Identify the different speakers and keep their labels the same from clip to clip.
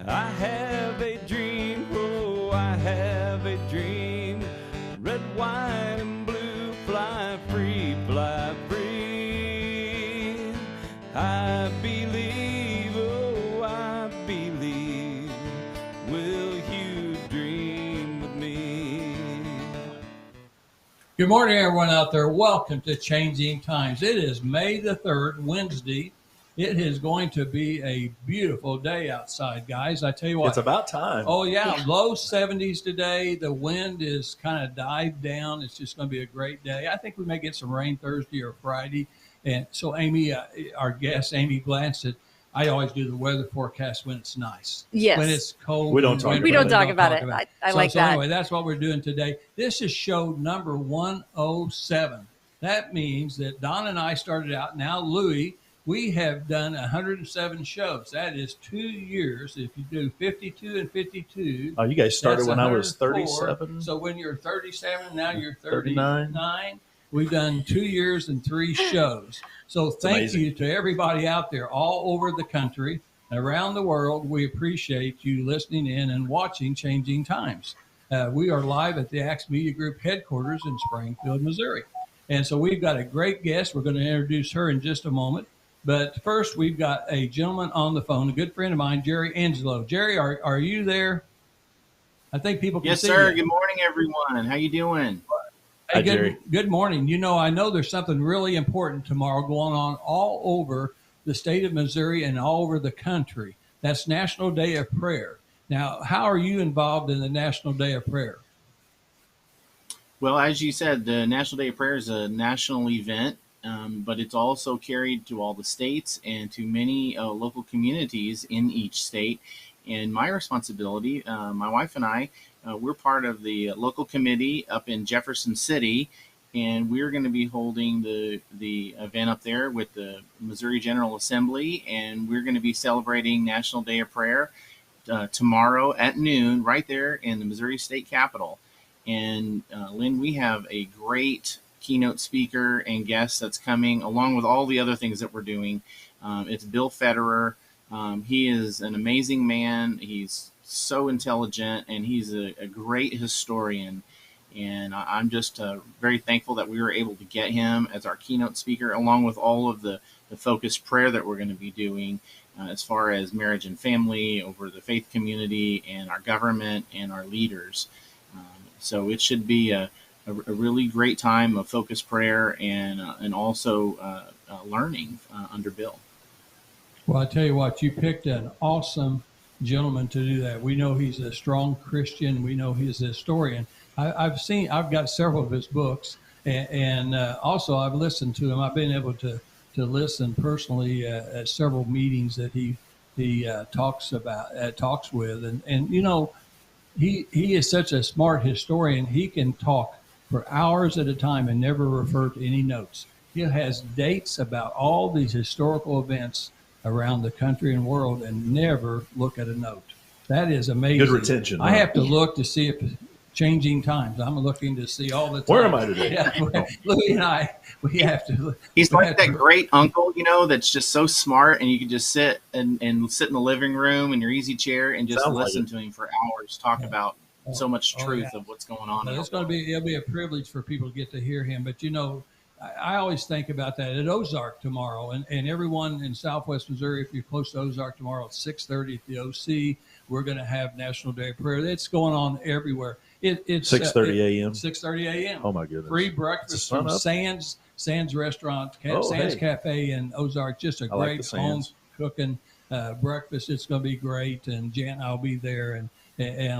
Speaker 1: I have a dream, oh, I have a dream. Red, white, and blue, fly free, fly free. I believe, oh, I believe. Will you dream with me?
Speaker 2: Good morning, everyone out there. Welcome to Changing Times. It is May the 3rd, Wednesday. It is going to be a beautiful day outside, guys. I tell you what.
Speaker 3: It's about time.
Speaker 2: Oh, yeah. Low 70s today. The wind is kind of died down. It's just going to be a great day. I think we may get some rain Thursday or Friday. And so, Amy, our guest, Amy Blansit, I always do the weather forecast when it's nice.
Speaker 4: Yes.
Speaker 2: When it's cold.
Speaker 3: We don't talk
Speaker 4: about it. I like that.
Speaker 2: Anyway, that's what we're doing today. This is show number 107. That means that Don and I started out. Now, Louie, we have done 107 shows. That is 2 years. If you do 52 and 52.
Speaker 3: Oh, you guys started when I was 37?
Speaker 2: So when you're 37, now you're 39. We've done 2 years and 3 shows. So thank you to everybody out there all over the country, around the world. We appreciate you listening in and watching Changing Times. We are live at the Axe Media Group headquarters in Springfield, Missouri. And so we've got a great guest. We're going to introduce her in just a moment. But first, we've got a gentleman on the phone, a good friend of mine, Jerry Angelo. Jerry, are you there? I think people can see you.
Speaker 5: Yes, sir. Good morning, everyone. How you doing?
Speaker 2: Hey, good morning. You know, I know there's something really important tomorrow going on all over the state of Missouri and all over the country. That's National Day of Prayer. Now, how are you involved in the National Day of Prayer?
Speaker 5: Well, as you said, the National Day of Prayer is a national event. But it's also carried to all the states and to many local communities in each state. And my responsibility, my wife and I, we're part of the local committee up in Jefferson City, and we're going to be holding the event up there with the Missouri General Assembly, and we're going to be celebrating National Day of Prayer tomorrow at noon right there in the Missouri State Capitol. And Lynn, we have a great keynote speaker and guest that's coming, along with all the other things that we're doing. It's Bill Federer. He is an amazing man. He's so intelligent, and he's a great historian. And I'm just very thankful that we were able to get him as our keynote speaker, along with all of the focused prayer that we're going to be doing as far as marriage and family, over the faith community and our government and our leaders. So it should be a really great time of focused prayer and also learning under Bill.
Speaker 2: Well, I tell you what, you picked an awesome gentleman to do that. We know he's a strong Christian. We know he's a historian. I've got several of his books, and also I've listened to him. I've been able to listen personally at several meetings that he talks with, and you know, he is such a smart historian. He can talk for hours at a time and never refer to any notes. He has dates about all these historical events around the country and world and never look at a note. That is amazing.
Speaker 3: Good retention.
Speaker 2: I have to look to see if Changing Times. I'm looking to see all the time.
Speaker 3: Where am I today?
Speaker 2: Yeah, Louie and I, we have to.
Speaker 5: He's like that great uncle, you know, that's just so smart, and you can just sit and sit in the living room in your easy chair and just listen to him for hours talk about so much truth of what's going on.
Speaker 2: It'll be a privilege for people to get to hear him. But, you know, I always think about that at Ozark tomorrow, and everyone in Southwest Missouri, if you're close to Ozark tomorrow at 6:30 at the OC, we're going to have National Day of Prayer. It's going on everywhere. It's
Speaker 3: 6:30 a.m.
Speaker 2: 6:30 a.m.
Speaker 3: Oh my goodness!
Speaker 2: Free breakfast from Sands Restaurant, Sands Cafe in Ozark. Just a great home cooking breakfast. It's going to be great, and Jan and I'll be there, and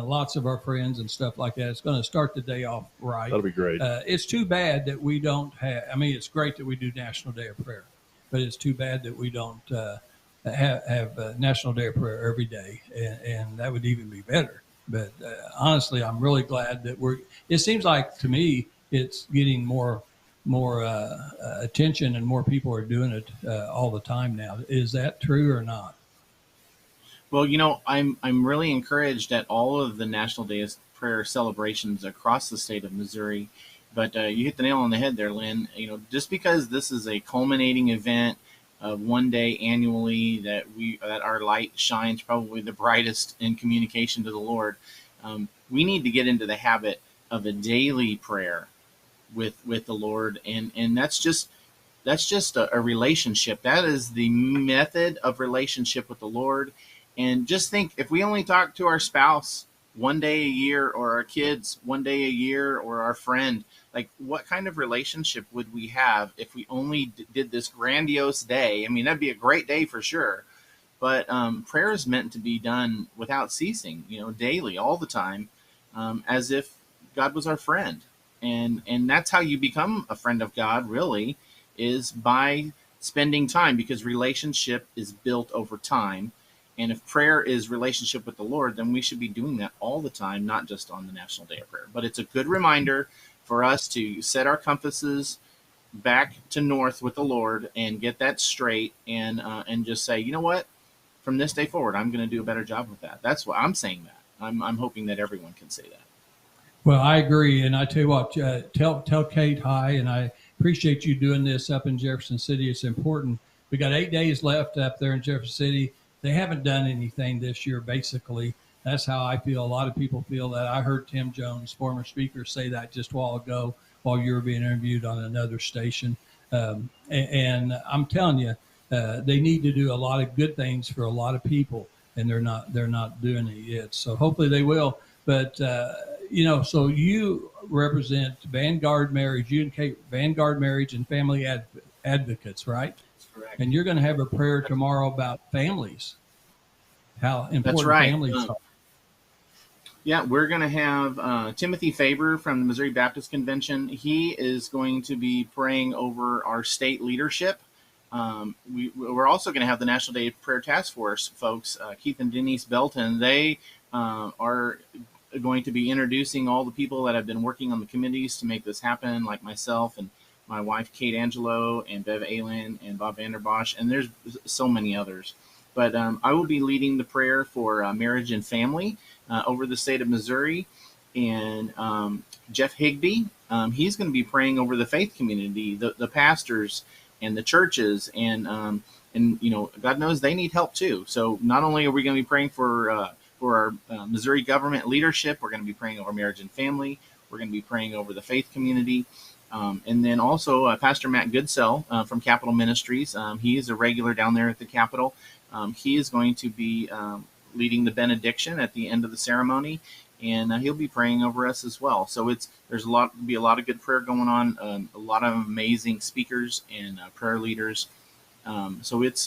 Speaker 2: lots of our friends and stuff like that. It's going to start the day off right.
Speaker 3: That'll be great.
Speaker 2: It's too bad that we don't have. I mean, it's great that we do National Day of Prayer, but it's too bad that we don't have National Day of Prayer every day, and that would even be better. But honestly, I'm really glad that it seems like to me it's getting more attention and more people are doing it all the time now. Is that true or not?
Speaker 5: Well, you know, I'm really encouraged at all of the National Day of Prayer celebrations across the state of Missouri. But you hit the nail on the head there, Lynn. You know, just because this is a culminating event one day annually that our light shines probably the brightest in communication to the Lord. We need to get into the habit of a daily prayer with the Lord, and that's just a relationship. That is the method of relationship with the Lord. And just think, if we only talk to our spouse one day a year, or our kids one day a year, or our friend, like, what kind of relationship would we have if we only did this grandiose day? I mean, that'd be a great day for sure. But prayer is meant to be done without ceasing, daily, all the time, as if God was our friend. And that's how you become a friend of God, really, is by spending time, because relationship is built over time. And if prayer is relationship with the Lord, then we should be doing that all the time, not just on the National Day of Prayer. But it's a good reminder for us to set our compasses back to north with the Lord and get that straight, and just say, you know what, from this day forward, I'm going to do a better job with that. That's why I'm saying that. I'm hoping that everyone can say that.
Speaker 2: Well, I agree, and I tell you what, tell Kate hi, and I appreciate you doing this up in Jefferson City. It's important. We got 8 days left up there in Jefferson City. They haven't done anything this year, basically. That's how I feel. A lot of people feel that. I heard Tim Jones, former speaker, say that just a while ago while you were being interviewed on another station. And I'm telling you, they need to do a lot of good things for a lot of people, and they're not doing it yet. So hopefully they will. But so you represent Vanguard Marriage. You and Kate, Vanguard Marriage and Family Advocates, right?
Speaker 5: Correct.
Speaker 2: And you're going to have a prayer tomorrow about families, how important
Speaker 5: That's right.
Speaker 2: families are.
Speaker 5: Yeah, we're going to have Timothy Faber from the Missouri Baptist Convention. He is going to be praying over our state leadership. We're also going to have the National Day of Prayer Task Force folks, Keith and Denise Belton. They are going to be introducing all the people that have been working on the committees to make this happen, like myself and my wife, Kate Angelo, and Bev Allen, and Bob Vanderbosch, and there's so many others. But I will be leading the prayer for marriage and family over the state of Missouri. And Jeff Higby, he's going to be praying over the faith community, the pastors and the churches. And God knows they need help too. So not only are we going to be praying for our Missouri government leadership, we're going to be praying over marriage and family. We're going to be praying over the faith community. And then also Pastor Matt Goodsell from Capitol Ministries. He is a regular down there at the Capitol. He is going to be leading the benediction at the end of the ceremony, and he'll be praying over us as well. So there's be a lot of good prayer going on, a lot of amazing speakers and prayer leaders. So it's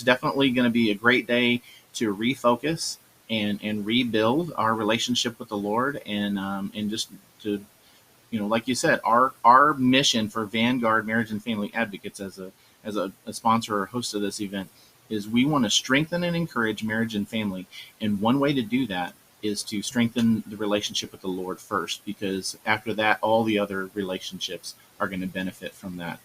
Speaker 5: definitely going to be a great day to refocus and rebuild our relationship with the Lord, and just to, like you said, our mission for Vanguard Marriage and Family Advocates as a sponsor or host of this event is we want to strengthen and encourage marriage and family. And one way to do that is to strengthen the relationship with the Lord first, because after that, all the other relationships are going to benefit from that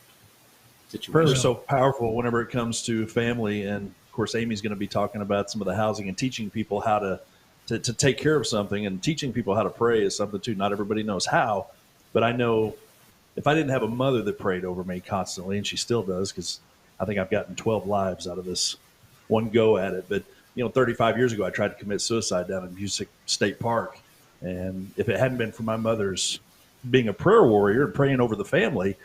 Speaker 5: situation.
Speaker 3: Prayer is so powerful whenever it comes to family. And of course, Amy's going to be talking about some of the housing and teaching people how to take care of something, and teaching people how to pray is something too. Not everybody knows how, but I know if I didn't have a mother that prayed over me constantly, and she still does, because I think I've gotten 12 lives out of this one go at it. But, 35 years ago, I tried to commit suicide down in Busick State Park. And if it hadn't been for my mother's being a prayer warrior and praying over the family,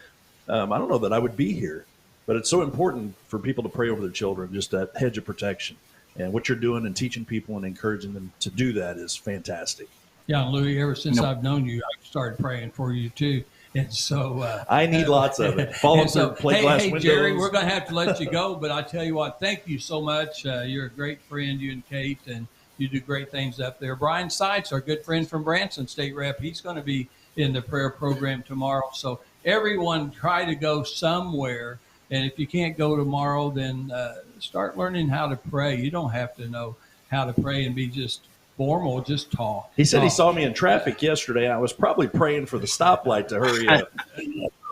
Speaker 3: I don't know that I would be here. But it's so important for people to pray over their children, just that hedge of protection. And what you're doing and teaching people and encouraging them to do that is fantastic.
Speaker 2: Yeah, Louis, ever since I've known you, I've started praying for you too. And so
Speaker 3: I need lots of it. Follow through, plate glass windows.
Speaker 2: Jerry, we're going to have to let you go, but I tell you what, thank you so much. You're a great friend, you and Kate, and you do great things up there. Brian Seitz, our good friend from Branson State Rep, he's going to be in the prayer program tomorrow. So everyone try to go somewhere. And if you can't go tomorrow, then start learning how to pray. You don't have to know how to pray and be just formal, just talk.
Speaker 3: He said he saw me in traffic yesterday. I was probably praying for the stoplight to hurry up.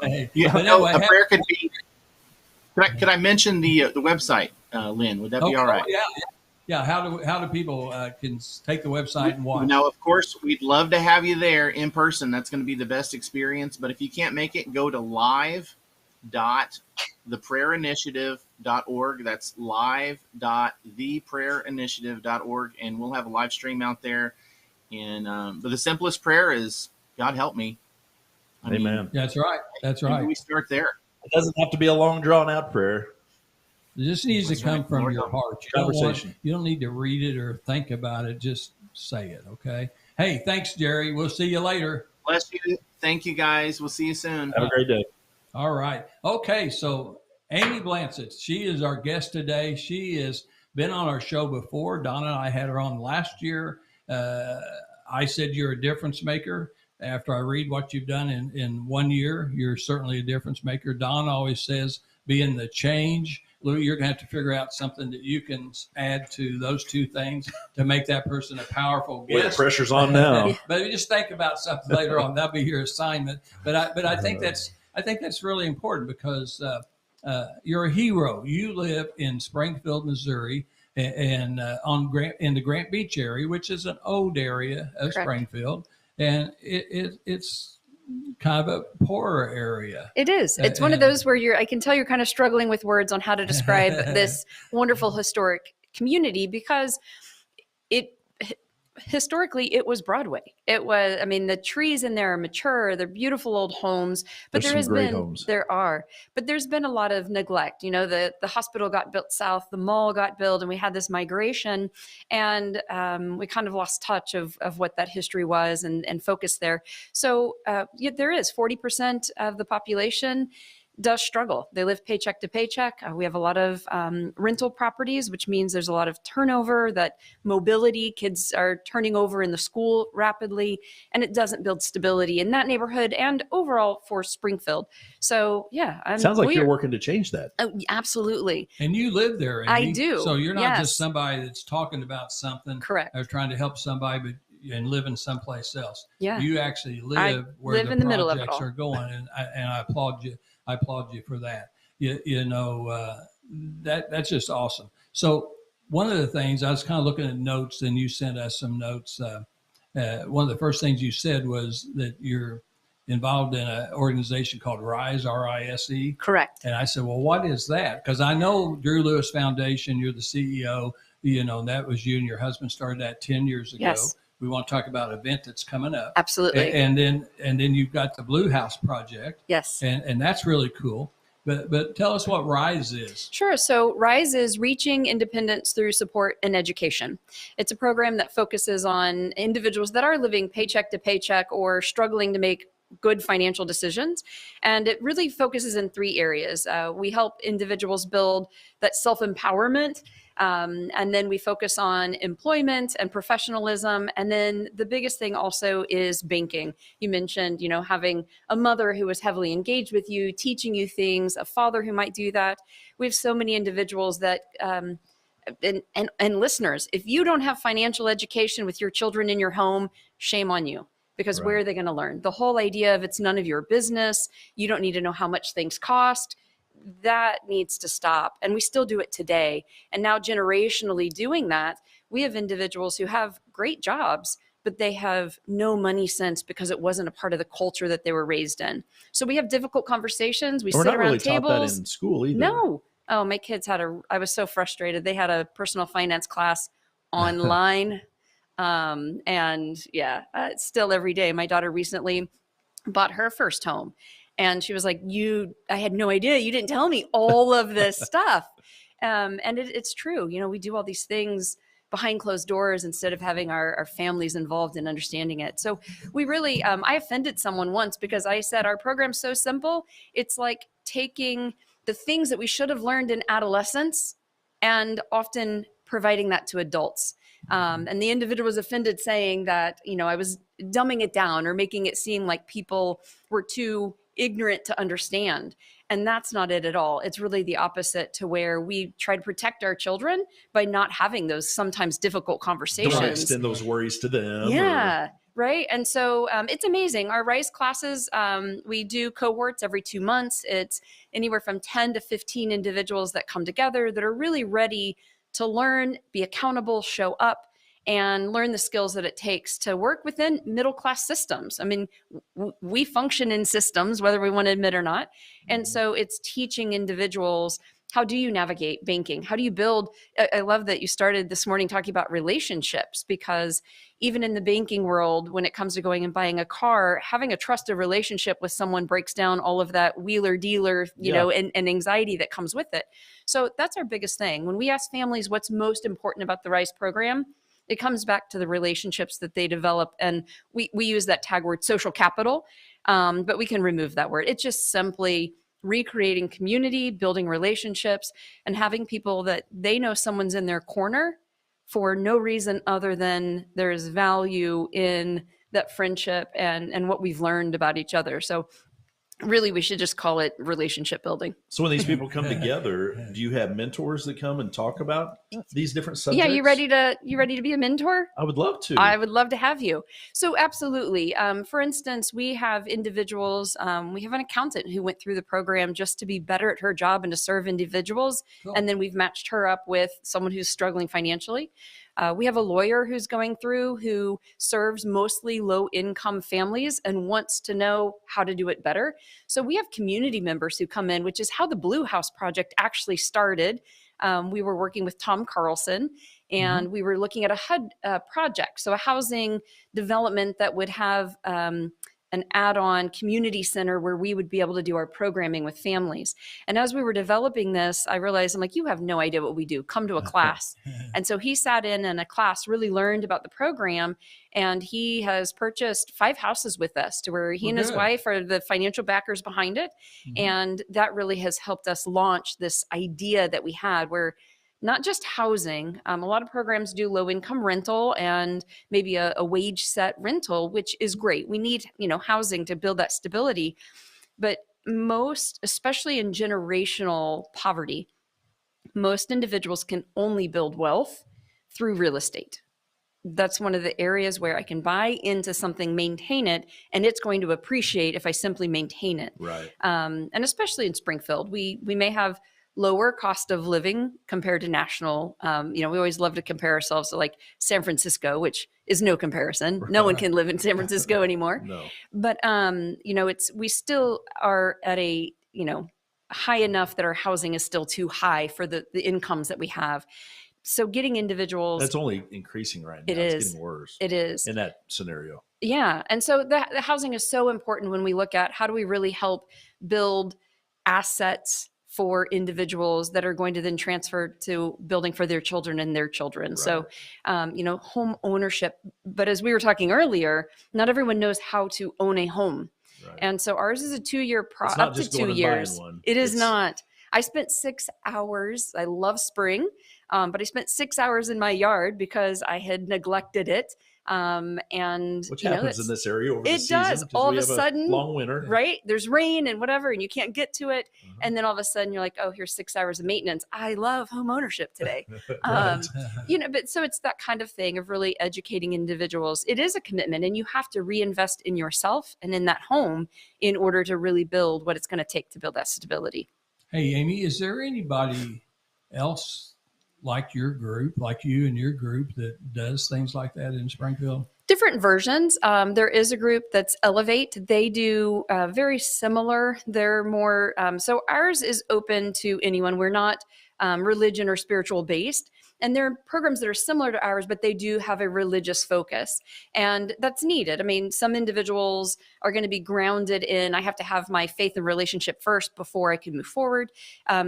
Speaker 5: A prayer could be. Could I mention the website, Lynn? Would that be all right?
Speaker 2: Yeah. How do people can take the website and watch?
Speaker 5: Now, of course, we'd love to have you there in person. That's going to be the best experience. But if you can't make it, go to live live.theprayerinitiative.org. That's live.theprayerinitiative.org. And we'll have a live stream out there. And but the simplest prayer is, God help me.
Speaker 3: Amen.
Speaker 2: That's right. That's right.
Speaker 5: We start there.
Speaker 3: It doesn't have to be a long, drawn-out prayer.
Speaker 2: It just needs to come from your heart. You don't need to read it or think about it. Just say it, okay? Hey, thanks, Jerry. We'll see you later.
Speaker 5: Bless you. Thank you, guys. We'll see you soon.
Speaker 3: Have a great day.
Speaker 2: All right. Okay, so Amy Blansit, she is our guest today. She has been on our show before. Donna and I had her on last year. I said you're a difference maker. After I read what you've done in 1 year, you're certainly a difference maker. Don always says, being the change. Lou, you're going to have to figure out something that you can add to those two things to make that person a powerful guest.
Speaker 3: Well, the pressure's on now.
Speaker 2: But just think about something later on. That'll be your assignment. But I think that's really important because you're a hero. You live in Springfield, Missouri, and in the Grant Beach area, which is an old area of
Speaker 4: Correct.
Speaker 2: Springfield, and it's kind of a poorer area.
Speaker 4: It is. It's one of those where I can tell you're kind of struggling with words on how to describe this wonderful historic community, because historically it was Broadway. It was, I mean, the trees in there are mature, they're beautiful old homes, but there's been a lot of neglect. You know, the hospital got built south, the mall got built, and we had this migration, and we kind of lost touch of what that history was and focus there. So there is 40% of the population does struggle. They live paycheck to paycheck. We have a lot of rental properties, which means there's a lot of turnover, that mobility, kids are turning over in the school rapidly, and it doesn't build stability in that neighborhood and overall for Springfield. So
Speaker 3: sounds like you're working to change that.
Speaker 4: Oh, absolutely.
Speaker 2: And you live there, Amy.
Speaker 4: I do.
Speaker 2: So you're not just somebody that's talking about something.
Speaker 4: Correct.
Speaker 2: Or trying to help somebody, and living someplace else.
Speaker 4: Yeah.
Speaker 2: You actually live where the
Speaker 4: in the middle of it
Speaker 2: projects
Speaker 4: all.
Speaker 2: are going, and I applaud you. I applaud you for that. That's just awesome. So one of the things, I was kind of looking at notes, and you sent us some notes. One of the first things you said was that you're involved in an organization called RISE, R-I-S-E.
Speaker 4: Correct.
Speaker 2: And I said, well, what is that? Because I know Drew Lewis Foundation, you're the CEO, and that was you and your husband started that 10 years ago.
Speaker 4: Yes.
Speaker 2: We want to talk about an event that's coming up.
Speaker 4: Absolutely.
Speaker 2: And then you've got the Blue House Project.
Speaker 4: Yes.
Speaker 2: And that's really cool. But tell us what RISE is.
Speaker 4: Sure. So RISE is Reaching Independence Through Support and Education. It's a program that focuses on individuals that are living paycheck to paycheck or struggling to make good financial decisions. And it really focuses in 3 areas. We help individuals build that self-empowerment. And then we focus on employment and professionalism. And then the biggest thing also is banking. You mentioned, having a mother who is heavily engaged with you, teaching you things, a father who might do that. We have so many individuals that, and listeners, if you don't have financial education with your children in your home, shame on you. Because Where are they going to learn? The whole idea of it's none of your business, you don't need to know how much things cost, that needs to stop. And we still do it today. And now generationally doing that, we have individuals who have great jobs, but they have no money sense because it wasn't a part of the culture that they were raised in. So we have difficult conversations. We sit around
Speaker 3: really
Speaker 4: tables.
Speaker 3: Taught that in school either.
Speaker 4: No. Oh, my kids I was so frustrated. They had a personal finance class online. Still every day. My daughter recently bought her first home, and she was like, I had no idea. You didn't tell me all of this stuff. And it's true. We do all these things behind closed doors instead of having our families involved in understanding it. So we really, I offended someone once because I said, our program's so simple. It's like taking the things that we should have learned in adolescence and often providing that to adults. And the individual was offended, saying that, I was dumbing it down or making it seem like people were too ignorant to understand. And that's not it at all. It's really the opposite, to where we try to protect our children by not having those sometimes difficult conversations.
Speaker 3: Don't extend those worries to them.
Speaker 4: Yeah. Right. And so it's amazing. Our RISE classes, we do cohorts every 2 months. It's anywhere from 10 to 15 individuals that come together that are really ready to learn, be accountable, show up. and learn the skills that it takes to work within middle class systems. I mean, we function in systems, whether we want to admit or not. And so it's teaching individuals, how do you navigate banking? How do you build? I love that you started this morning talking about relationships, because even in the banking world, when it comes to going and buying a car, having a trusted relationship with someone breaks down all of that wheeler dealer, and anxiety that comes with it. So that's our biggest thing. When we ask families what's most important about the RISE program, it comes back to the relationships that they develop. And we use that tag word social capital, but we can remove that word. It's just simply recreating community, building relationships, and having people that they know someone's in their corner for no reason other than there's value in that friendship and what we've learned about each other. So really, we should just call it relationship building.
Speaker 3: So when these people come together, do you have mentors that come and talk about these different subjects?
Speaker 4: Yeah, you ready to be a mentor?
Speaker 3: I would love to.
Speaker 4: I would love to have you. So absolutely. For instance, we have individuals, we have an accountant who went through the program just to be better at her job and to serve individuals. Cool. And then we've matched her up with someone who's struggling financially. We have a lawyer who's going through who serves mostly low-income families and wants to know how to do it better. So we have community members who come in, which is how the Blue House Project actually started. We were working with Tom Carlson, and we were looking at a HUD project, so a housing development that would have an add-on community center where we would be able to do our programming with families. And as we were developing this, I realized, I'm like, you have no idea what we do. Come to a class. And so he sat in a class, really learned about the program, and he has purchased 5 houses with us, to where he and his wife are the financial backers behind it. And that really has helped us launch this idea that we had, where not just housing. A lot of programs do low income rental and maybe a wage set rental, which is great. We need, housing to build that stability. But most, especially in generational poverty, most individuals can only build wealth through real estate. That's one of the areas where I can buy into something, maintain it, and it's going to appreciate if I simply maintain it.
Speaker 3: Right.
Speaker 4: And especially in Springfield, we may have lower cost of living compared to national. We always love to compare ourselves to like San Francisco, which is no comparison. No one can live in San Francisco anymore.
Speaker 3: No.
Speaker 4: But we still are at a high enough that our housing is still too high for the incomes that we have. So getting individuals,
Speaker 3: that's only increasing right now. It's getting worse.
Speaker 4: It is
Speaker 3: in that scenario.
Speaker 4: Yeah, and so the housing is so important when we look at how do we really help build assets for individuals that are going to then transfer to building for their children and their children. Right. So, home ownership. But as we were talking earlier, not everyone knows how to own a home. Right. And so ours is a 2-year up to 2 years. It's not. I spent 6 hours. I love spring, but I spent 6 hours in my yard because I had neglected it.
Speaker 3: Which happens in this area over the season.
Speaker 4: It does. All of a sudden,
Speaker 3: long winter,
Speaker 4: right? There's rain and whatever, and you can't get to it. And then all of a sudden you're like, oh, here's 6 hours of maintenance. I love home ownership today. But so it's that kind of thing of really educating individuals. It is a commitment, and you have to reinvest in yourself and in that home in order to really build what it's going to take to build that stability.
Speaker 2: Hey, Amy, is there anybody else like your group, like you and your group, that does things like that in Springfield?
Speaker 4: Different versions. There is a group that's Elevate. They do very similar. They're more, so ours is open to anyone. We're not religion or spiritual based. And there are programs that are similar to ours, but they do have a religious focus. And that's needed. I mean, some individuals are going to be grounded in, I have to have my faith and relationship first before I can move forward.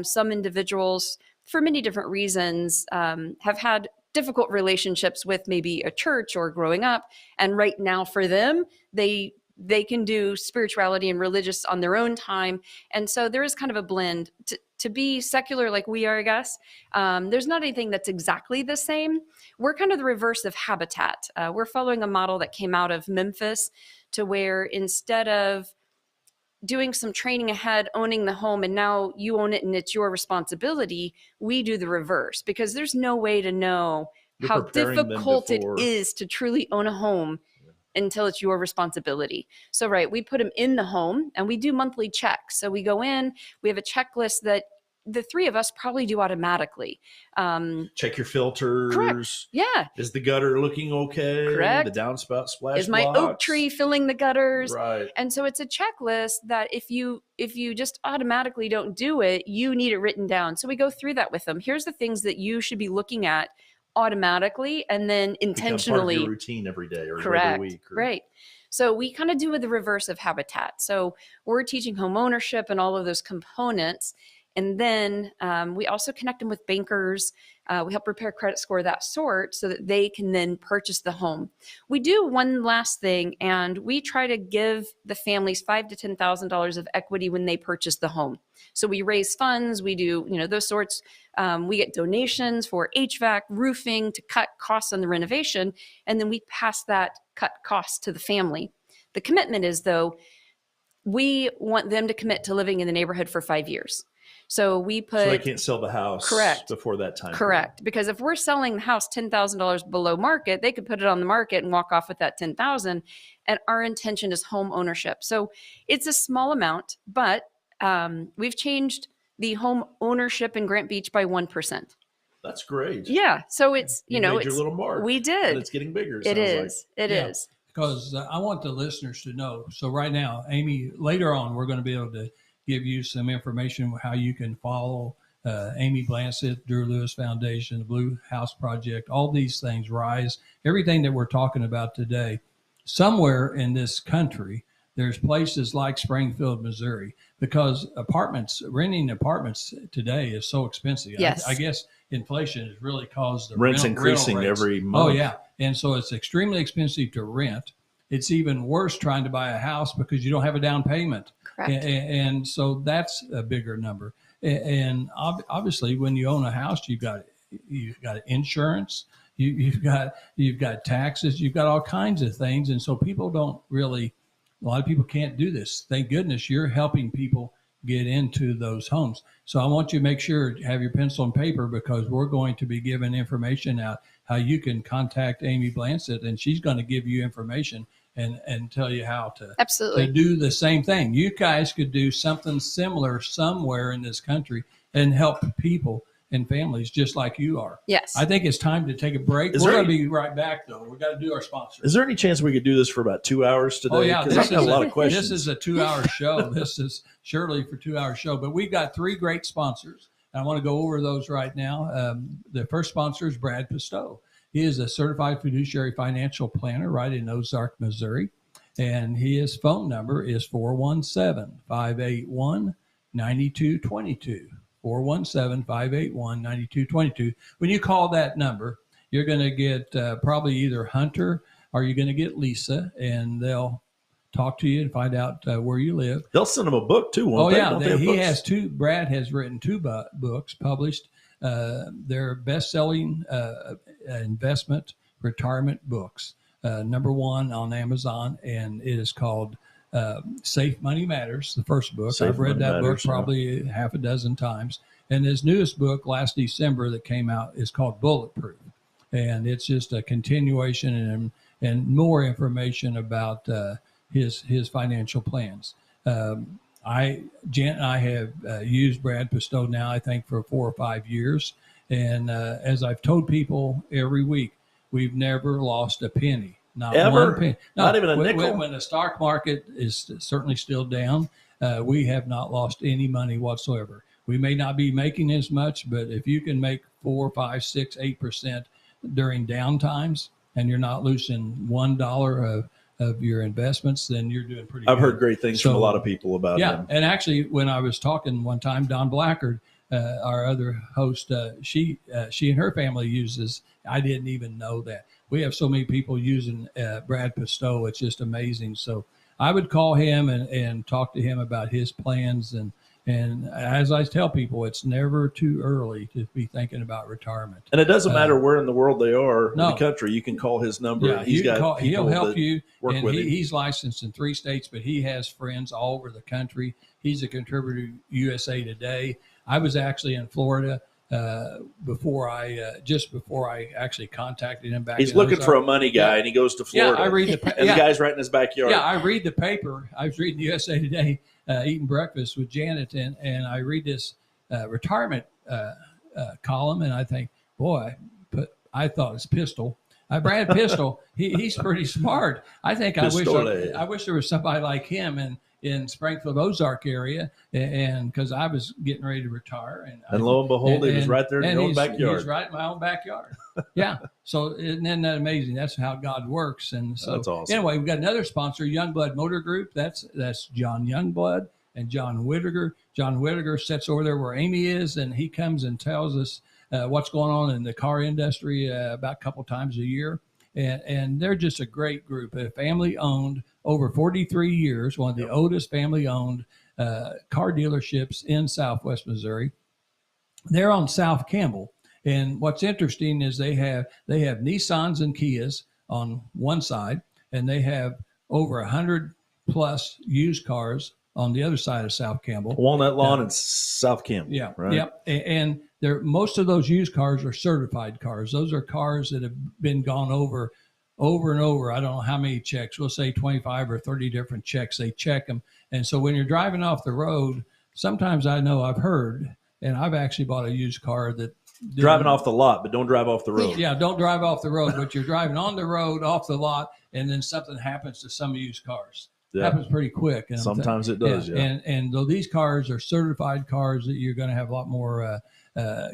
Speaker 4: Some individuals, for many different reasons, have had difficult relationships with maybe a church or growing up. And right now for them, they can do spirituality and religious on their own time. And so there is kind of a blend. To be secular like we are, I guess, there's not anything that's exactly the same. We're kind of the reverse of Habitat. We're following a model that came out of Memphis, to where instead of doing some training ahead, owning the home, and now you own it and it's your responsibility, we do the reverse, because there's no way to know how difficult it is to truly own a home until it's your responsibility. So, right, we put them in the home and we do monthly checks. So we go in, we have a checklist that the three of us probably do automatically.
Speaker 3: Check your filters.
Speaker 4: Correct. Yeah.
Speaker 3: Is the gutter looking okay?
Speaker 4: Correct.
Speaker 3: The downspout splash
Speaker 4: Is my
Speaker 3: blocks?
Speaker 4: oak tree filling the gutters?
Speaker 3: Right.
Speaker 4: And so it's a checklist that if you just automatically don't do it, you need it written down. So we go through that with them. Here's the things that you should be looking at automatically and then intentionally.
Speaker 3: Become part of your routine every day or
Speaker 4: Correct.
Speaker 3: every week.
Speaker 4: Right. So we kind of do the reverse of habitat. So we're teaching home ownership and all of those components. And then we also connect them with bankers. We help repair credit score, that sort, so that they can then purchase the home. We do one last thing, and we try to give the families $5,000 to $10,000 of equity when they purchase the home. So we raise funds. We do, those sorts. We get donations for HVAC, roofing to cut costs on the renovation, and then we pass that cut costs to the family. The commitment is, though, we want them to commit to living in the neighborhood for 5 years. So we put.
Speaker 3: So they can't sell the house.
Speaker 4: Correct.
Speaker 3: Before that time.
Speaker 4: Correct. Because if we're selling the house $10,000 below market, they could put it on the market and walk off with that $10,000. And our intention is home ownership. So it's a small amount, but we've changed the home ownership in Grant Beach by 1%.
Speaker 3: That's great.
Speaker 4: Yeah. So it's,
Speaker 3: you made your little mark.
Speaker 4: We did.
Speaker 3: And it's getting bigger.
Speaker 4: It is. It is.
Speaker 2: Because I want the listeners to know. So right now, Amy, later on, we're going to be able to give you some information on how you can follow Amy Blansit, Drew Lewis Foundation, the Blue House Project, all these things, RISE, everything that we're talking about today. Somewhere in this country, there's places like Springfield, Missouri, because renting apartments today is so expensive.
Speaker 4: Yes.
Speaker 2: I guess inflation has really caused the
Speaker 3: rent's increasing
Speaker 2: rental rates
Speaker 3: every month.
Speaker 2: Oh, yeah. And so it's extremely expensive to rent. It's even worse trying to buy a house because you don't have a down payment.
Speaker 4: Correct.
Speaker 2: And so that's a bigger number. And obviously, when you own a house, you've got insurance, you've got taxes, you've got all kinds of things. And so people don't really, a lot of people can't do this. Thank goodness you're helping people get into those homes. So I want you to make sure to have your pencil and paper, because we're going to be giving information out how you can contact Amy Blansit, and she's going to give you information and tell you how to,
Speaker 4: absolutely,
Speaker 2: to do the same thing. You guys could do something similar somewhere in this country and help people and families just like you are.
Speaker 4: Yes.
Speaker 2: I think it's time to take a break. We're going to be right back, though. We've got to do our sponsors.
Speaker 3: Is there any chance we could do this for about 2 hours today?
Speaker 2: Oh, yeah.
Speaker 3: Because I've got a lot of questions.
Speaker 2: This is a 2-hour show. This is surely for 2-hour show. But we've got 3 great sponsors. I want to go over those right now. The first sponsor is Brad Pistow. He is a certified fiduciary financial planner right in Ozark, Missouri. And his phone number is 417-581-9222. 417-581-9222. When you call that number, you're going to get probably either Hunter or you're going to get Lisa, and they'll talk to you and find out where you live.
Speaker 3: They'll send them a book too, won't they?
Speaker 2: Oh, yeah.
Speaker 3: He
Speaker 2: has 2. Brad has written 2 books published. They're best-selling investment retirement books. Number 1 on Amazon, and it is called Safe Money Matters, the first book. I've read that book probably half a dozen times. And his newest book last December that came out is called Bulletproof. And it's just a continuation and more information about his financial plans. Jan and I have used Brad Pistow now, I think, for 4 or 5 years. And as I've told people every week, we've never lost a penny. Not
Speaker 3: ever?
Speaker 2: One penny. No,
Speaker 3: not even a nickel?
Speaker 2: When the stock market is certainly still down, we have not lost any money whatsoever. We may not be making as much, but if you can make 4, 5, 6, 8% during down times, and you're not losing $1 of your investments, then you're doing pretty good.
Speaker 3: I've heard great things from a lot of people about him.
Speaker 2: And actually, when I was talking one time, Don Blackard, our other host, she and her family uses, I didn't even know that. We have so many people using Brad Pistow. It's just amazing. So I would call him and talk to him about his plans. And as I tell people, it's never too early to be thinking about retirement.
Speaker 3: And it doesn't matter where in the world they are in
Speaker 2: no.
Speaker 3: the country. You can call his number.
Speaker 2: Yeah, he'll help you.
Speaker 3: Work
Speaker 2: and
Speaker 3: with him.
Speaker 2: He's licensed in 3 states, but he has friends all over the country. He's a contributor to USA Today. I was actually in Florida before I actually contacted him back.
Speaker 3: He's looking for a money guy, and he goes to Florida.
Speaker 2: Yeah, I read
Speaker 3: and the guy's right in his backyard.
Speaker 2: Yeah, I read the paper. I was reading USA Today, eating breakfast with Janet, and I read this retirement column, and I think, boy, I thought it's Pistol. Brad Pistol, he's pretty smart. I think I wish there was somebody like him in Springfield, Ozark area, and because I was getting ready to retire, and
Speaker 3: lo and behold, he was right there in your own backyard.
Speaker 2: He's right in my own backyard. Yeah. So isn't that amazing? That's how God works. And so
Speaker 3: that's awesome.
Speaker 2: Anyway, we've got another sponsor, Youngblood Motor Group. That's John Youngblood and John Whittaker. John Whittaker sits over there where Amy is, and he comes and tells us what's going on in the car industry about a couple times a year. And they're just a great group, family owned, over 43 years, one of the oldest family owned car dealerships in Southwest Missouri. They're on South Campbell. And what's interesting is they have Nissans and Kias on one side, and they have over 100 plus used cars on the other side of South Campbell.
Speaker 3: Walnut Lawn and South Campbell.
Speaker 2: Yeah.
Speaker 3: Right?
Speaker 2: Yep. And most of those used cars are certified cars. Those are cars that have been gone over and over. I don't know how many checks. We'll say 25 or 30 different checks. They check them. And so when you're driving off the road, sometimes I've heard, and I've actually bought a used car that
Speaker 3: driving off the lot, but don't drive off the road.
Speaker 2: Yeah, don't drive off the road, but you're driving on the road, off the lot, and then something happens to some used cars.
Speaker 3: Yeah.
Speaker 2: Happens pretty quick. And
Speaker 3: sometimes it does, yeah.
Speaker 2: And though these cars are certified cars, that you're going to have a lot more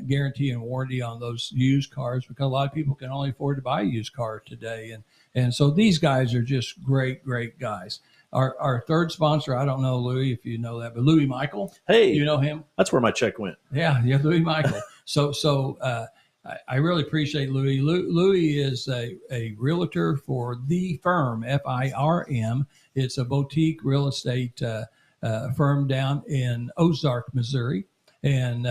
Speaker 2: guarantee and warranty on those used cars, because a lot of people can only afford to buy a used car today. And so these guys are just great guys. Our third sponsor, I don't know, Louis, if you know that, but Louis Michael.
Speaker 3: Hey,
Speaker 2: you know him?
Speaker 3: That's where my check went.
Speaker 2: Yeah, Louis Michael. So I really appreciate Louis. Louis is a realtor for The Firm, FIRM. It's a boutique real estate firm down in Ozark, Missouri. And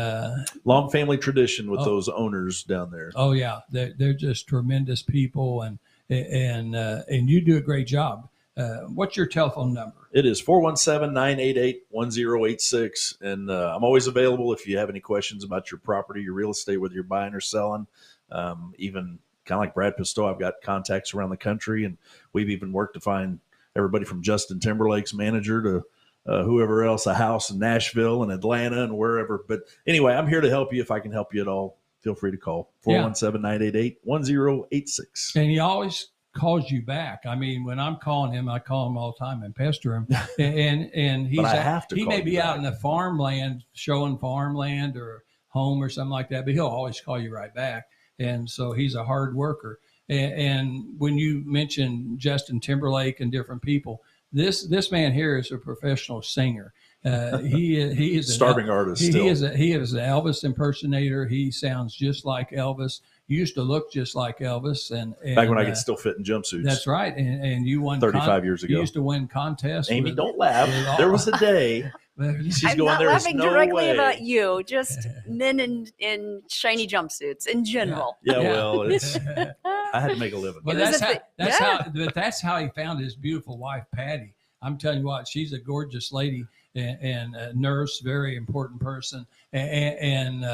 Speaker 3: long family tradition with those owners down there.
Speaker 2: Oh yeah, they're just tremendous people, and you do a great job. What's your telephone number?
Speaker 3: It is 417-988-1086. And I'm always available if you have any questions about your property, your real estate, whether you're buying or selling. Even kind of like Brad Pistow, I've got contacts around the country, and we've even worked to find everybody from Justin Timberlake's manager to whoever else, a house in Nashville and Atlanta and wherever. But anyway, I'm here to help you. If I can help you at all, feel free to call 417-988-1086.
Speaker 2: And he always calls you back. I mean, when I'm calling him, I call him all the time and pester him. And he may be out in the farmland, showing farmland or home or something like that, but he'll always call you right back. And so he's a hard worker. And when you mention Justin Timberlake and different people, this man here is a professional singer. He is
Speaker 3: starving artist.
Speaker 2: He is an Elvis impersonator. He sounds just like Elvis. Used to look just like Elvis, and
Speaker 3: back when I could still fit in jumpsuits.
Speaker 2: That's right, and you won
Speaker 3: 35 years ago.
Speaker 2: You used to win contests.
Speaker 3: Amy, don't laugh. There was a day. She's
Speaker 4: I'm
Speaker 3: going,
Speaker 4: not
Speaker 3: there
Speaker 4: laughing
Speaker 3: was no
Speaker 4: directly
Speaker 3: way.
Speaker 4: about you, just men in shiny jumpsuits in general.
Speaker 3: Yeah. Well, I had to make a living.
Speaker 2: But that's how he found his beautiful wife, Patty. I'm telling you what, she's a gorgeous lady and a nurse, very important person. And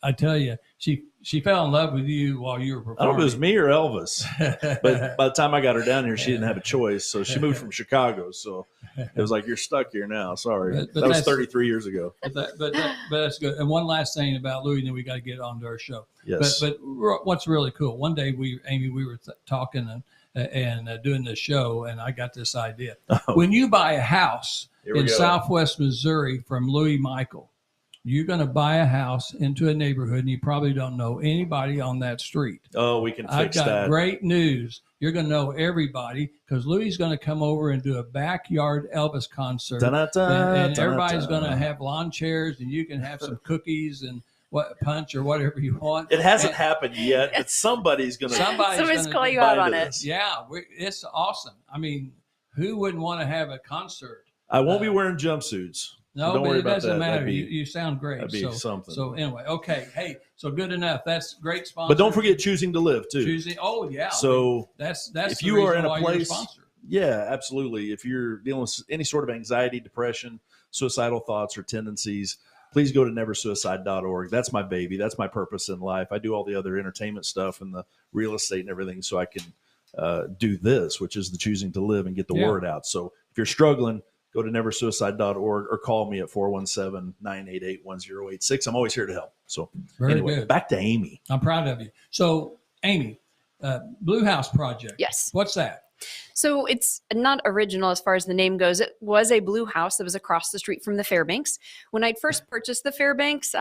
Speaker 2: I tell you, she fell in love with you while you were performing.
Speaker 3: I don't know if it was me or Elvis, but by the time I got her down here, she didn't have a choice. So she moved from Chicago. So it was like, you're stuck here now. Sorry.
Speaker 2: But
Speaker 3: that was 33 years ago.
Speaker 2: But that's good. And one last thing about Louis, then we got to get on to our show.
Speaker 3: Yes.
Speaker 2: But what's really cool, one day Amy, we were talking and doing the show, and I got this idea. When you buy a house in Southwest Missouri from Louis Michael, you're going to buy a house into a neighborhood, and you probably don't know anybody on that street.
Speaker 3: Oh, we can fix that.
Speaker 2: I've got great news. You're going to know everybody, because Louis is going to come over and do a backyard Elvis concert. And everybody's going to have lawn chairs, and you can have some cookies and punch or whatever you want.
Speaker 3: It hasn't happened yet, but somebody's going to.
Speaker 4: Somebody's call you out on it.
Speaker 2: Yeah, it's awesome. I mean, who wouldn't want to have a concert?
Speaker 3: I won't be wearing jumpsuits.
Speaker 2: No,
Speaker 3: don't
Speaker 2: but
Speaker 3: worry
Speaker 2: it
Speaker 3: about
Speaker 2: doesn't
Speaker 3: that.
Speaker 2: matter. You sound great.
Speaker 3: That'd be something.
Speaker 2: So anyway, okay. Hey, so good enough. That's great sponsor.
Speaker 3: But don't forget Choosing to Live too.
Speaker 2: Oh yeah.
Speaker 3: So
Speaker 2: that's
Speaker 3: if you are in a place, yeah, absolutely. If you're dealing with any sort of anxiety, depression, suicidal thoughts or tendencies, please go to neversuicide.org. That's my baby. That's my purpose in life. I do all the other entertainment stuff and the real estate and everything, so I can do this, which is the Choosing to Live and get the word out. So if you're struggling, go to neversuicide.org or call me at 417-988-1086. I'm always here to help. So
Speaker 2: Very
Speaker 3: anyway,
Speaker 2: good.
Speaker 3: back to Amy.
Speaker 2: I'm proud of you. So, Amy, Blue House Project.
Speaker 4: Yes.
Speaker 2: What's that?
Speaker 4: So it's not original as far as the name goes. It was a blue house that was across the street from the Fairbanks. When I'd first purchased the Fairbanks,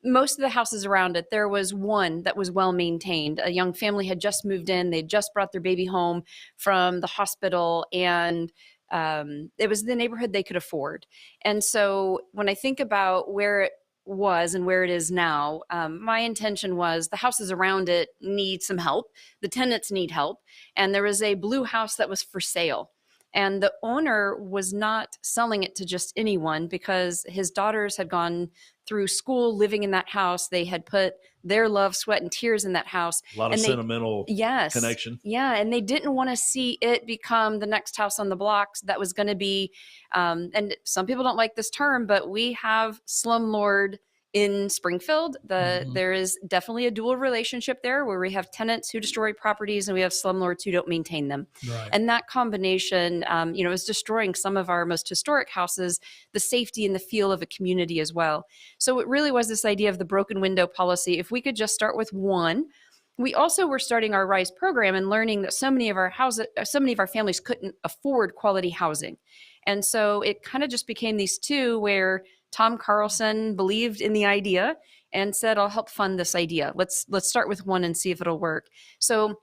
Speaker 4: most of the houses around it, there was one that was well maintained. A young family had just moved in. They'd just brought their baby home from the hospital, and it was the neighborhood they could afford. And so when I think about where it was and where it is now, my intention was the houses around it need some help. The tenants need help. And there was a blue house that was for sale. And the owner was not selling it to just anyone because his daughters had gone through school living in that house. They had put their love, sweat, and tears in that house.
Speaker 3: A lot of sentimental
Speaker 4: Yes,
Speaker 3: connection.
Speaker 4: Yeah, and they didn't want to see it become the next house on the blocks that was going to be, and some people don't like this term, but we have slumlord in Springfield. There is definitely a dual relationship there where we have tenants who destroy properties and we have slumlords who don't maintain them.
Speaker 2: Right.
Speaker 4: And that combination, is destroying some of our most historic houses, the safety and the feel of a community as well. So it really was this idea of the broken window policy. If we could just start with one. We also were starting our RISE program and learning that so many of our families couldn't afford quality housing. And so it kind of just became these two where Tom Carlson believed in the idea and said, I'll help fund this idea. Let's start with one and see if it'll work. So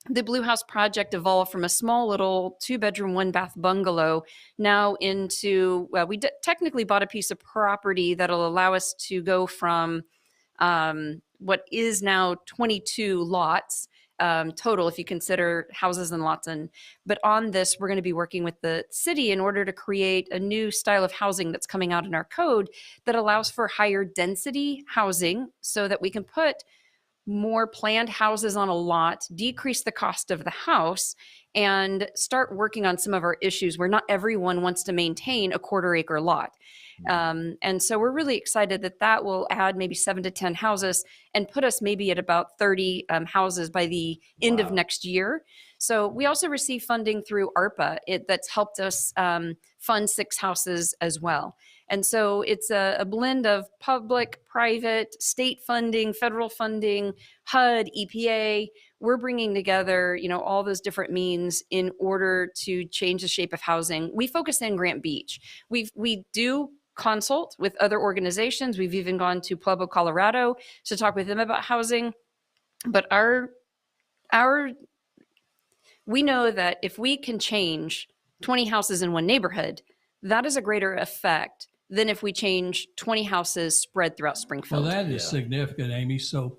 Speaker 4: the Blue House Project evolved from a small little 2-bedroom, 1-bath bungalow now into, well, we technically bought a piece of property that'll allow us to go from what is now 22 lots total, if you consider houses and lots. But on this, we're going to be working with the city in order to create a new style of housing that's coming out in our code that allows for higher density housing so that we can put more planned houses on a lot, decrease the cost of the house, and start working on some of our issues where not everyone wants to maintain a 1/4 acre lot. And so we're really excited that will add maybe 7 to 10 houses and put us maybe at about 30 houses by the end of next year. So we also receive funding through ARPA that's helped us fund 6 houses as well. And so it's a blend of public, private, state funding, federal funding, HUD, EPA. We're bringing together, all those different means in order to change the shape of housing. We focus in Grant Beach. We do consult with other organizations. We've even gone to Pueblo, Colorado to talk with them about housing. But we know that if we can change 20 houses in one neighborhood, that is a greater effect than if we change 20 houses spread throughout Springfield.
Speaker 2: Well, that is significant, Amy. So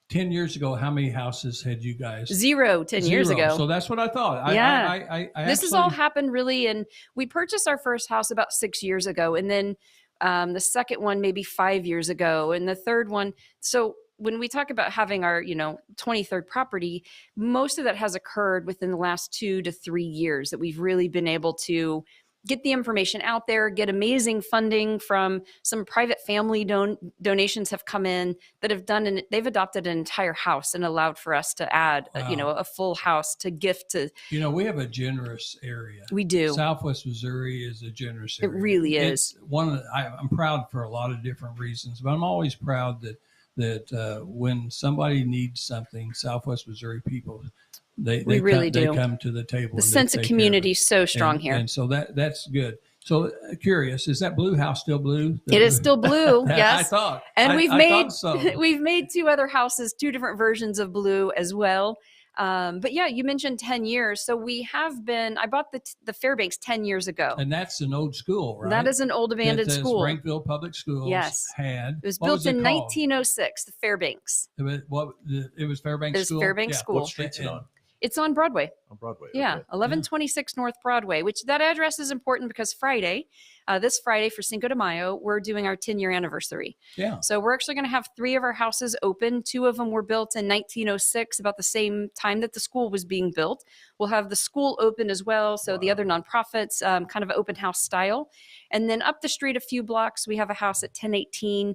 Speaker 2: 10 years ago, how many houses had you guys?
Speaker 4: 0 10 years ago.
Speaker 2: So that's what I thought.
Speaker 4: Yeah.
Speaker 2: I
Speaker 4: this has all happened really. And we purchased our first house about 6 years ago. And then the second one, maybe 5 years ago. And the third one. So when we talk about having our, 23rd property, most of that has occurred within the last 2 to 3 years that we've really been able to get the information out there, get amazing funding from some private family donations have come in that have they've adopted an entire house and allowed for us to add, a full house to gift to.
Speaker 2: We have a generous area.
Speaker 4: We do.
Speaker 2: Southwest Missouri is a generous area.
Speaker 4: It really is.
Speaker 2: I'm proud for a lot of different reasons, but I'm always proud that when somebody needs something, Southwest Missouri people, they come to the table.
Speaker 4: The sense of community is so strong here.
Speaker 2: And so that's good. So curious, is that blue house still blue?
Speaker 4: It is still blue. Yes.
Speaker 2: I thought.
Speaker 4: And
Speaker 2: we've
Speaker 4: made 2 other houses, 2 different versions of blue as well. But yeah, you mentioned 10 years. So I bought the Fairbanks 10 years ago.
Speaker 2: And that's an old school, right?
Speaker 4: That is an old abandoned school.
Speaker 2: Springfield Public Schools had.
Speaker 4: It was built in 1906, the Fairbanks.
Speaker 2: It was Fairbanks
Speaker 4: School? It was Fairbanks School.
Speaker 3: What street's it on?
Speaker 4: It's on Broadway.
Speaker 3: On Broadway.
Speaker 4: Yeah,
Speaker 3: Okay.
Speaker 4: 1126 North Broadway, which that address is important because Friday, this Friday for Cinco de Mayo, we're doing our 10-year anniversary.
Speaker 2: Yeah.
Speaker 4: So we're actually going to have 3 of our houses open. 2 of them were built in 1906, about the same time that the school was being built. We'll have the school open as well. So the other nonprofits, kind of open house style. And then up the street a few blocks, we have a house at 1018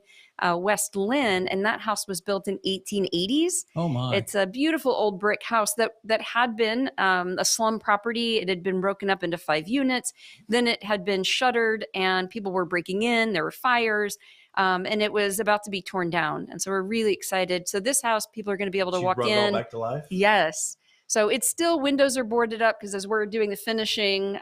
Speaker 4: West Lynn, and that house was built in 1880s.
Speaker 2: Oh my!
Speaker 4: It's a beautiful old brick house that had been a slum property. It had been broken up into 5 units. Then it had been shuttered, and people were breaking in. There were fires. And it was about to be torn down. And so we're really excited. So this house, people are going to be able to walk
Speaker 3: brought
Speaker 4: in.
Speaker 3: it all back to life?
Speaker 4: Yes. So it's still, windows are boarded up because as we're doing the finishing,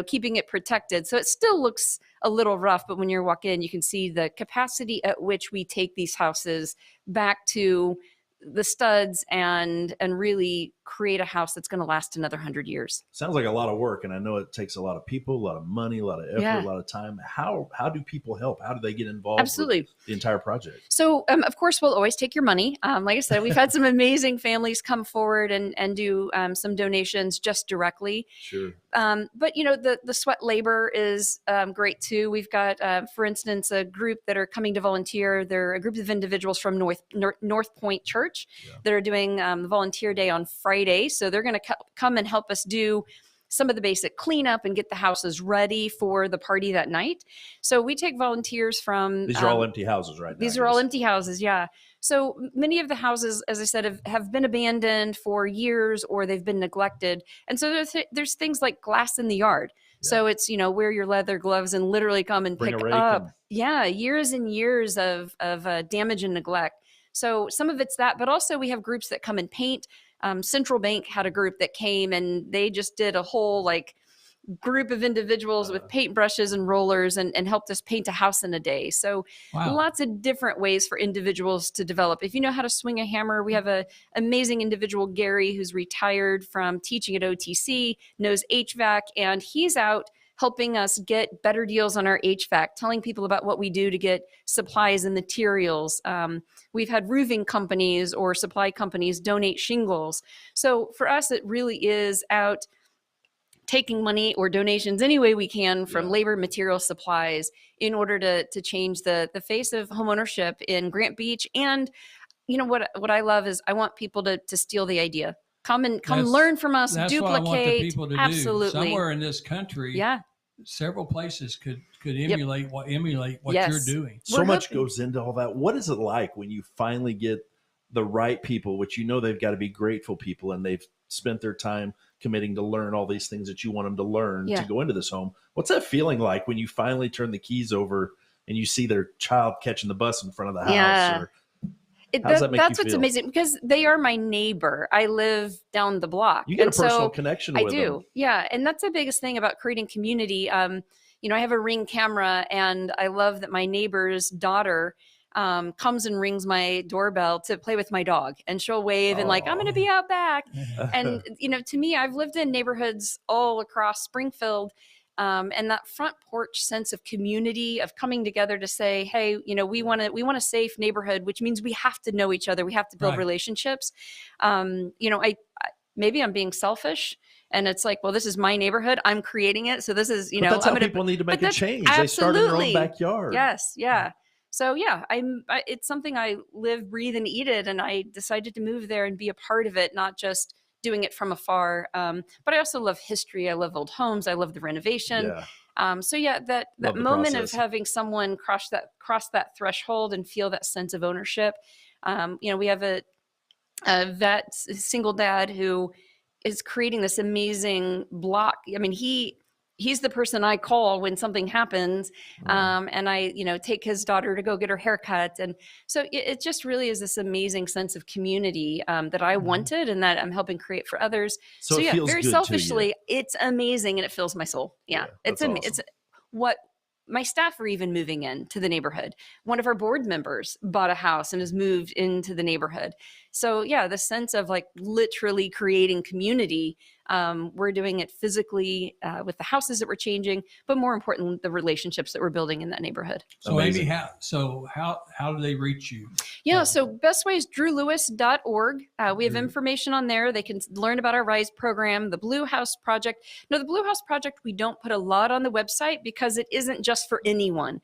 Speaker 4: keeping it protected. So it still looks a little rough, but when you walk in, you can see the capacity at which we take these houses back to the studs and really create a house that's going to last another 100 years.
Speaker 3: Sounds like a lot of work, and I know it takes a lot of people, a lot of money, a lot of effort, a lot of time. How do people help? How do they get involved?
Speaker 4: Absolutely.
Speaker 3: With the entire project?
Speaker 4: So, of course, we'll always take your money. Like I said, we've had some amazing families come forward and do some donations just directly.
Speaker 3: Sure.
Speaker 4: But the sweat labor is great too. We've got, for instance, a group that are coming to volunteer. They're a group of individuals from North Point Church that are doing the volunteer day on Friday. So they're going to come and help us do some of the basic cleanup and get the houses ready for the party that night. So we take volunteers from...
Speaker 3: These are all empty houses right now.
Speaker 4: These are all empty houses, yeah. So many of the houses, as I said, have been abandoned for years or they've been neglected. And so there's things like glass in the yard. Yeah. So it's, wear your leather gloves and literally come and pick up. Years and years of damage and neglect. So some of it's that, but also we have groups that come and paint. Central Bank had a group that came and they just did a whole group of individuals with paintbrushes and rollers and helped us paint a house in a day. So lots of different ways for individuals to develop. If you know how to swing a hammer, we have an amazing individual, Gary, who's retired from teaching at OTC, knows HVAC, and he's out helping us get better deals on our HVAC, telling people about what we do to get supplies and materials. We've had roofing companies or supply companies donate shingles. So for us, it really is out taking money or donations any way we can from labor, material, supplies in order to change the face of homeownership in Grant Beach. And what I love is I want people to steal the idea. Come learn from us,
Speaker 2: that's
Speaker 4: duplicate.
Speaker 2: What I want the people to
Speaker 4: Absolutely.
Speaker 2: Do. Somewhere in this country, several places could emulate what you're doing.
Speaker 3: So much goes into all that. What is it like when you finally get the right people, which they've got to be grateful people and they've spent their time committing to learn all these things that you want them to learn to go into this home? What's that feeling like when you finally turn the keys over and you see their child catching the bus in front of the house? Or how does that make you feel?
Speaker 4: That's what's amazing, because they are my neighbor. I live down the block.
Speaker 3: You get a personal connection with them. I do.
Speaker 4: Yeah. And that's the biggest thing about creating community. I have a Ring camera, and I love that my neighbor's daughter comes and rings my doorbell to play with my dog, and she'll wave and I'm going to be out back. And, to me, I've lived in neighborhoods all across Springfield. And that front porch sense of community, of coming together to say, hey, we want a safe neighborhood, which means we have to know each other. We have to build relationships. Maybe I'm being selfish, and it's like, well, this is my neighborhood. I'm creating it. So this is,
Speaker 3: but that's how people need to make a change.
Speaker 4: Absolutely.
Speaker 3: They start in their own backyard.
Speaker 4: Yes. Yeah. So it's something I live, breathe, and eat it. And I decided to move there and be a part of it, not just doing it from afar. But I also love history. I love old homes. I love the renovation. That moment of having someone cross that threshold and feel that sense of ownership. We have a vet, single dad, who is creating this amazing block. I mean, he's the person I call when something happens. And I, take his daughter to go get her haircut. And so it just really is this amazing sense of community that I wanted and that I'm helping create for others.
Speaker 3: So it feels
Speaker 4: very
Speaker 3: good
Speaker 4: selfishly,
Speaker 3: to you.
Speaker 4: It's amazing and it fills my soul. It's
Speaker 3: awesome.
Speaker 4: It's what my staff are even moving into the neighborhood. One of our board members bought a house and has moved into the neighborhood. So the sense of literally creating community We're doing it physically with the houses that we're changing, but more importantly, the relationships that we're building in that neighborhood.
Speaker 2: So
Speaker 3: Amazing.
Speaker 2: Amy, how do they reach you?
Speaker 4: Yeah, so best way is drewlewis.org. We have information on there. They can learn about our RISE program, the Blue House Project. No, the Blue House Project, we don't put a lot on the website because it isn't just for anyone.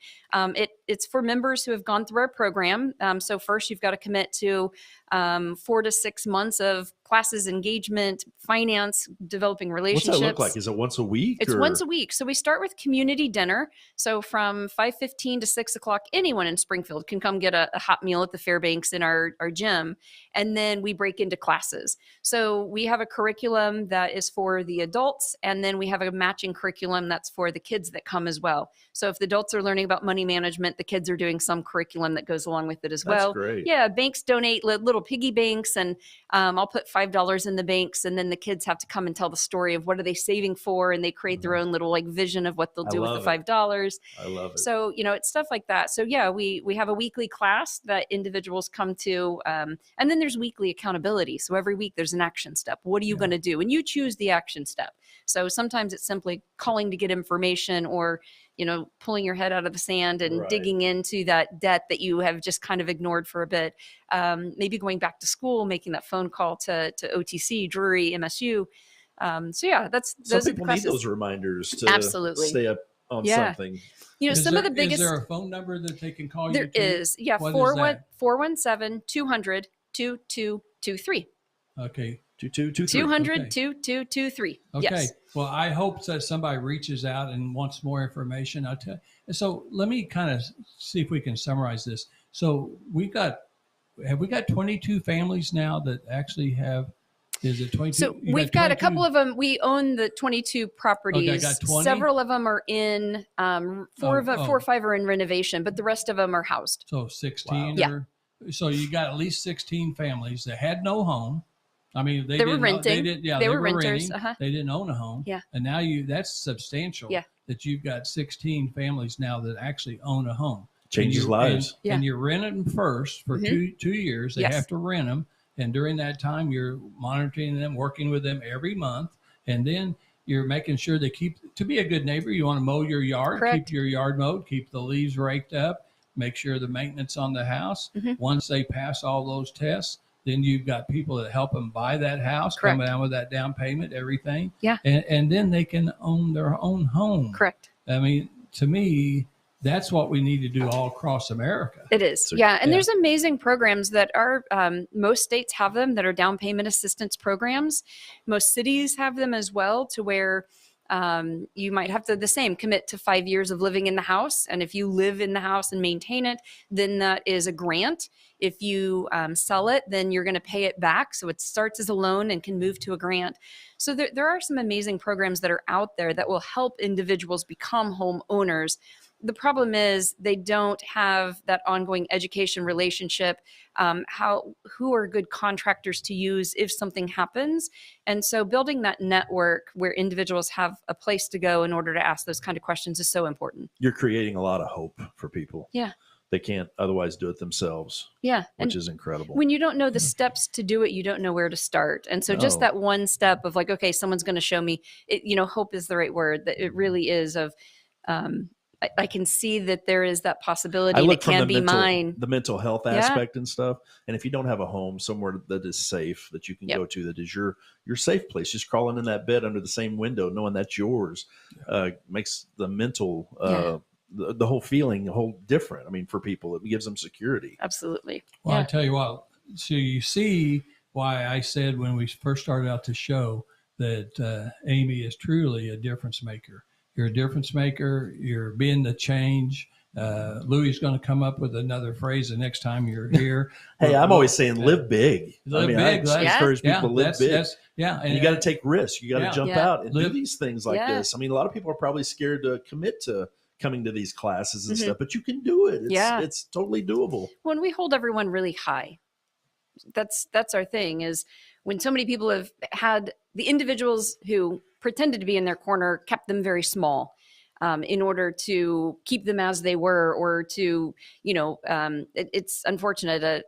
Speaker 4: It's for members who have gone through our program. So first, you've got to commit to 4 to 6 months of classes, engagement, finance, developing relationships.
Speaker 3: What's that look like? Is it once a week?
Speaker 4: It's once a week. So we start with community dinner. So from 5:15 to 6 o'clock, anyone in Springfield can come get a hot meal at the Fairbanks in our gym. And then we break into classes. So we have a curriculum that is for the adults, and then we have a matching curriculum that's for the kids that come as well. So if the adults are learning about money management, the kids are doing some curriculum that goes along with it as well.
Speaker 3: That's great.
Speaker 4: Yeah, banks donate little piggy banks, and I'll put $5 in the banks, and then the kids have to come and tell the story of what are they saving for, and they create their own little vision of what they'll do with the $5.
Speaker 3: I love it.
Speaker 4: So it's stuff like that. So yeah, we have a weekly class that individuals come to, and then there's weekly accountability. So every week there's an action step. What are you going to do? And you choose the action step. So sometimes it's simply calling to get information, or pulling your head out of the sand and digging into that debt that you have just kind of ignored for a bit. Maybe going back to school, making that phone call to OTC, Drury, MSU. So yeah,
Speaker 3: some people need those reminders to
Speaker 4: absolutely
Speaker 3: stay up on something.
Speaker 4: Some of the biggest.
Speaker 2: Is there a phone number that they can call you?
Speaker 4: There is. Yeah, 417-200-2223.
Speaker 2: Okay.
Speaker 4: 200-2223.
Speaker 2: Okay.
Speaker 4: Yes.
Speaker 2: Well, I hope that somebody reaches out and wants more information. I'll tell you. So let me kind of see if we can summarize this. So have we got 22 families now that actually have, is it 22?
Speaker 4: So we've got a couple of them. We own the 22 properties.
Speaker 2: Okay, got 20?
Speaker 4: Several of them are in, four or five are in renovation, but the rest of them are housed.
Speaker 2: So 16?
Speaker 4: Wow.
Speaker 2: So you got at least 16 families that had no home. I mean, they
Speaker 4: were renting. They were renters.
Speaker 2: Renting. They didn't own a home.
Speaker 4: Yeah.
Speaker 2: And now that's substantial.
Speaker 4: Yeah.
Speaker 2: That you've got 16 families now that actually own a home.
Speaker 3: Changes lives.
Speaker 2: And you're renting them first for 2 years. They have to rent them. And during that time, you're monitoring them, working with them every month. And then you're making sure they to be a good neighbor, you want to mow your yard,
Speaker 4: Correct.
Speaker 2: keep your yard mowed, keep the leaves raked up, make sure the maintenance on the house. Once they pass all those tests, then you've got people that help them buy that house,
Speaker 4: Correct.
Speaker 2: come down with that down payment, everything.
Speaker 4: Yeah.
Speaker 2: And then they can own their own home.
Speaker 4: Correct.
Speaker 2: I mean, to me, that's what we need to do all across America.
Speaker 4: It is. And there's amazing programs that are, most states have them that are down payment assistance programs. Most cities have them as well, to where you might have to commit to 5 years of living in the house. And if you live in the house and maintain it, then that is a grant. If you sell it, then you're going to pay it back. So it starts as a loan and can move to a grant. So there are some amazing programs that are out there that will help individuals become homeowners. The problem is they don't have that ongoing education relationship, who are good contractors to use if something happens. And so building that network where individuals have a place to go in order to ask those kind of questions is so important.
Speaker 3: You're creating a lot of hope for people.
Speaker 4: Yeah.
Speaker 3: They can't otherwise do it themselves.
Speaker 4: Yeah.
Speaker 3: Which is incredible.
Speaker 4: When you don't know the steps to do it, you don't know where to start. And so just that one step of okay, someone's going to show me it, hope is the right word, that it really is of, I can see that there is that possibility, and it can be mine.
Speaker 3: The mental health aspect and stuff. And if you don't have a home somewhere that is safe, that you can go to, that is your safe place, just crawling in that bed under the same window, knowing that's yours, makes the mental, the whole feeling whole different. I mean, for people, it gives them security.
Speaker 4: Absolutely.
Speaker 2: Well, I tell you what, so you see why I said when we first started out the show that Amy is truly a difference maker. You're a difference maker. You're being the change. Louis is going to come up with another phrase the next time you're here.
Speaker 3: Hey, I'm always saying live big.
Speaker 2: Live big.
Speaker 3: I encourage people to live big.
Speaker 2: And
Speaker 3: you got to take risks. You got to jump out and do
Speaker 2: Live-
Speaker 3: these things like this. I mean, a lot of people are probably scared to commit to coming to these classes and stuff, but you can do it. It's totally doable.
Speaker 4: When we hold everyone really high, that's our thing, is when so many people have had the individuals who pretended to be in their corner, kept them very small in order to keep them as they were, or to, it's unfortunate.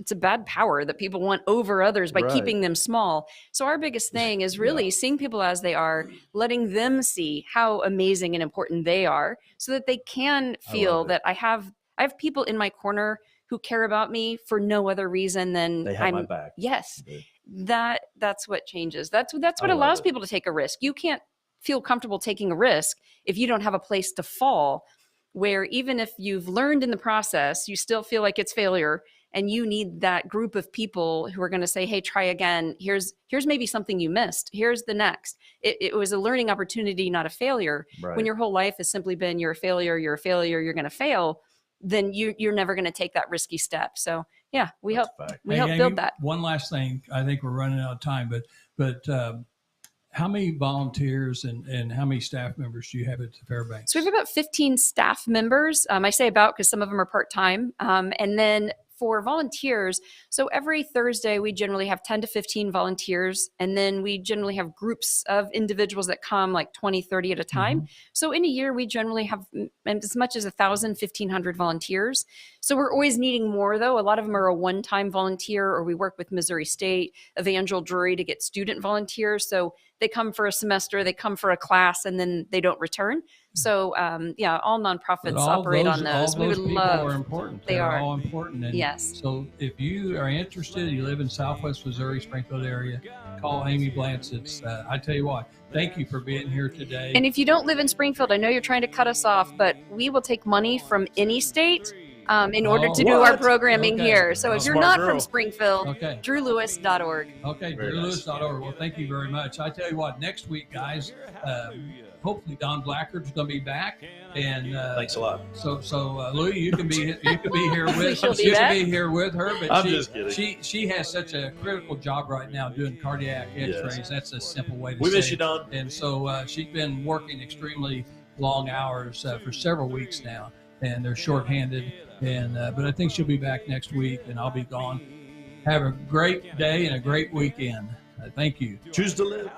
Speaker 4: it's a bad power that people want over others by
Speaker 3: Right.
Speaker 4: keeping them small. So our biggest thing is really seeing people as they are, letting them see how amazing and important they are, so that they can feel that I have people in my corner who care about me for no other reason than
Speaker 3: They have my back.
Speaker 4: Yes.
Speaker 3: They-
Speaker 4: That's what changes. That's what allows people to take a risk. You can't feel comfortable taking a risk if you don't have a place to fall, where even if you've learned in the process, you still feel like it's failure, and you need that group of people who are going to say, hey, try again. Here's maybe something you missed. Here's the next. It was a learning opportunity, not a failure.
Speaker 3: Right.
Speaker 4: When your whole life has simply been you're a failure, you're going to fail, then you're never going to take that risky step. So yeah, we help
Speaker 2: Amy,
Speaker 4: build that.
Speaker 2: One last thing, I think we're running out of time, but how many volunteers and how many staff members do you have at the Fairbanks?
Speaker 4: So we have about 15 staff members. I say about because some of them are part-time. And then for volunteers, so every Thursday we generally have 10 to 15 volunteers, and then we generally have groups of individuals that come like 20, 30 at a time. Mm-hmm. So in a year we generally have as much as 1,000, 1,500 volunteers. So we're always needing more, though. A lot of them are a one-time volunteer, or we work with Missouri State, Evangel Drury to get student volunteers. So they come for a semester, they come for a class, and then they don't return. So all nonprofits operate on those.
Speaker 2: We would love. Are important.
Speaker 4: They are
Speaker 2: all important. And
Speaker 4: yes.
Speaker 2: So if you are interested, you live in Southwest Missouri, Springfield area, call Amy Blansit. I tell you what, thank you for being here today.
Speaker 4: And if you don't live in Springfield, I know you're trying to cut us off, but we will take money from any state in order to do our programming here. So if you're not from Springfield, drewlewis.org.
Speaker 2: Okay, drewlewis.org. Well, thank you very much. I tell you what, next week, guys, hopefully Don Blackard's going to be back, and
Speaker 3: thanks a lot.
Speaker 2: So Louie, you can be here with
Speaker 4: her.
Speaker 2: You can be here with her, but
Speaker 3: I'm just kidding.
Speaker 2: She has such a critical job right now doing cardiac X-rays.
Speaker 3: Yes.
Speaker 2: That's a simple way to
Speaker 3: we
Speaker 2: say
Speaker 3: miss
Speaker 2: it.
Speaker 3: you, Don.
Speaker 2: And so she's been working extremely long hours for several weeks now, and they're shorthanded. And but I think she'll be back next week, and I'll be gone. Have a great day and a great weekend. Thank you.
Speaker 3: Choose to live.